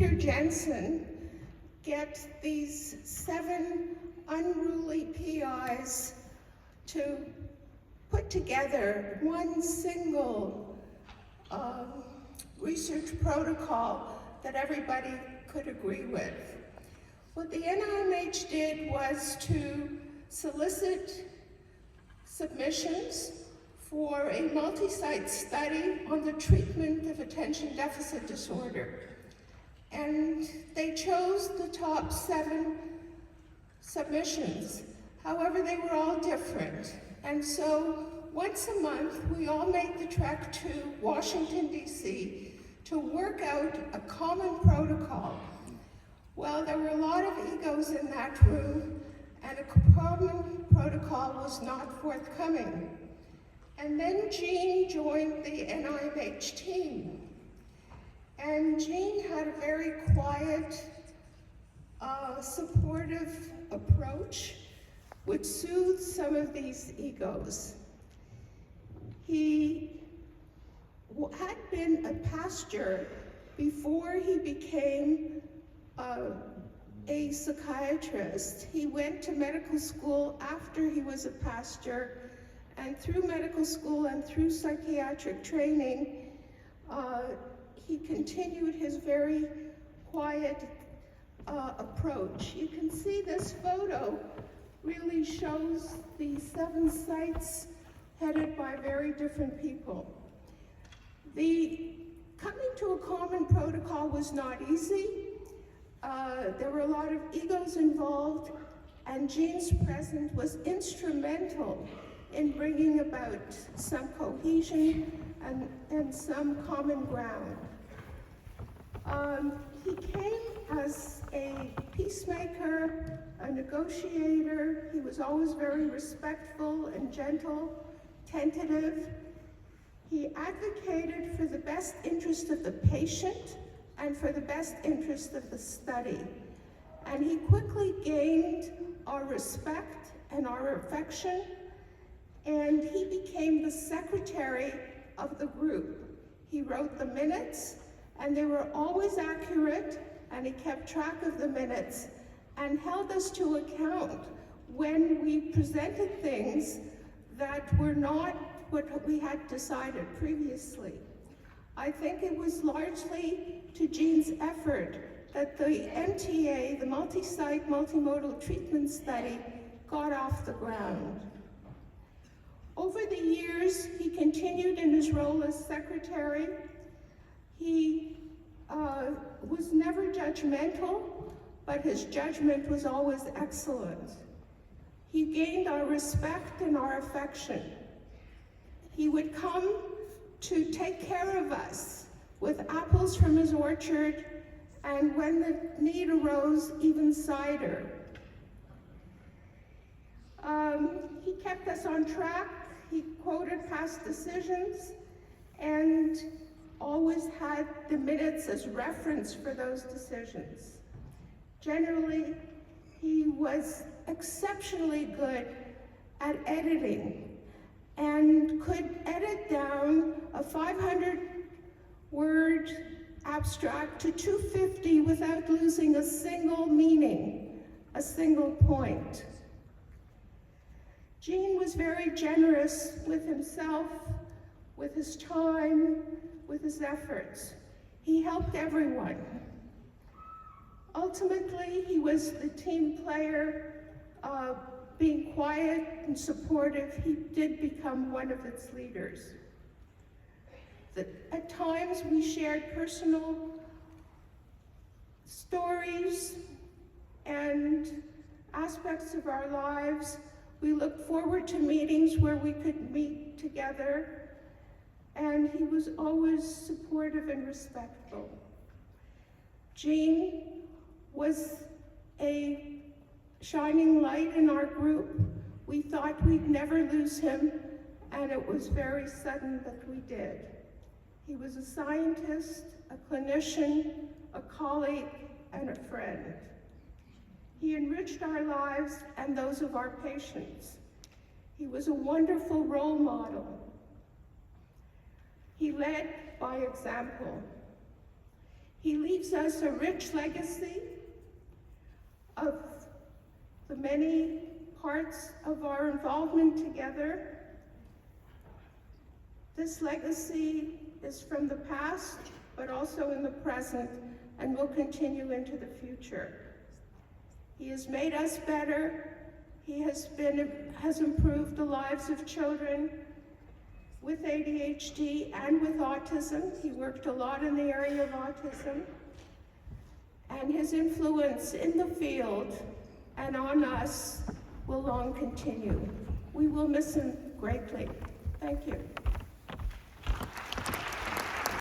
Peter Jensen get these 7 unruly PIs to put together one single research protocol that everybody could agree with. What the NIMH did was to solicit submissions for a multi-site study on the treatment of attention deficit disorder. And they chose the top 7 submissions. However, they were all different. And so once a month, we all made the trek to Washington, D.C. to work out a common protocol. Well, there were a lot of egos in that room, and a common protocol was not forthcoming. And then Jean joined the NIMH team. And Jean had a very quiet, supportive approach which soothed some of these egos. He had been a pastor before he became a psychiatrist. He went to medical school after he was a pastor, and through medical school and through psychiatric training, he continued his very quiet approach. You can see this photo really shows the 7 sites headed by very different people. Coming to a common protocol was not easy. There were a lot of egos involved, and Jean's presence was instrumental in bringing about some cohesion and some common ground. He came as a peacemaker, a negotiator. He was always very respectful and gentle, tentative. He advocated for the best interest of the patient and for the best interest of the study. And he quickly gained our respect and our affection, and he became the secretary of the group. He wrote the minutes, and they were always accurate, and he kept track of the minutes and held us to account when we presented things that were not what we had decided previously. I think it was largely to Jean's effort that the MTA, the multi-site, multimodal treatment study, got off the ground. Over the years, he continued in his role as secretary. He was never judgmental, but his judgment was always excellent. He gained our respect and our affection. He would come to take care of us with apples from his orchard, and when the need arose, even cider. He kept us on track. He quoted past decisions and always had the minutes as reference for those decisions. Generally, he was exceptionally good at editing and could edit down a 500-word abstract to 250 without losing a single meaning, a single point. Jean was very generous with himself, with his time, with his efforts. He helped everyone. Ultimately, he was the team player, being quiet and supportive. He did become one of its leaders. At times, we shared personal stories and aspects of our lives. We looked forward to meetings where we could meet together, and he was always supportive and respectful. Jean was a shining light in our group. We thought we'd never lose him, and it was very sudden that we did. He was a scientist, a clinician, a colleague, and a friend. He enriched our lives and those of our patients. He was a wonderful role model. He led by example. He leaves us a rich legacy of the many parts of our involvement together. This legacy is from the past, but also in the present, and will continue into the future. He has made us better. He has improved the lives of children with ADHD and with autism. He worked a lot in the area of autism. And his influence in the field and on us will long continue. We will miss him greatly. Thank you.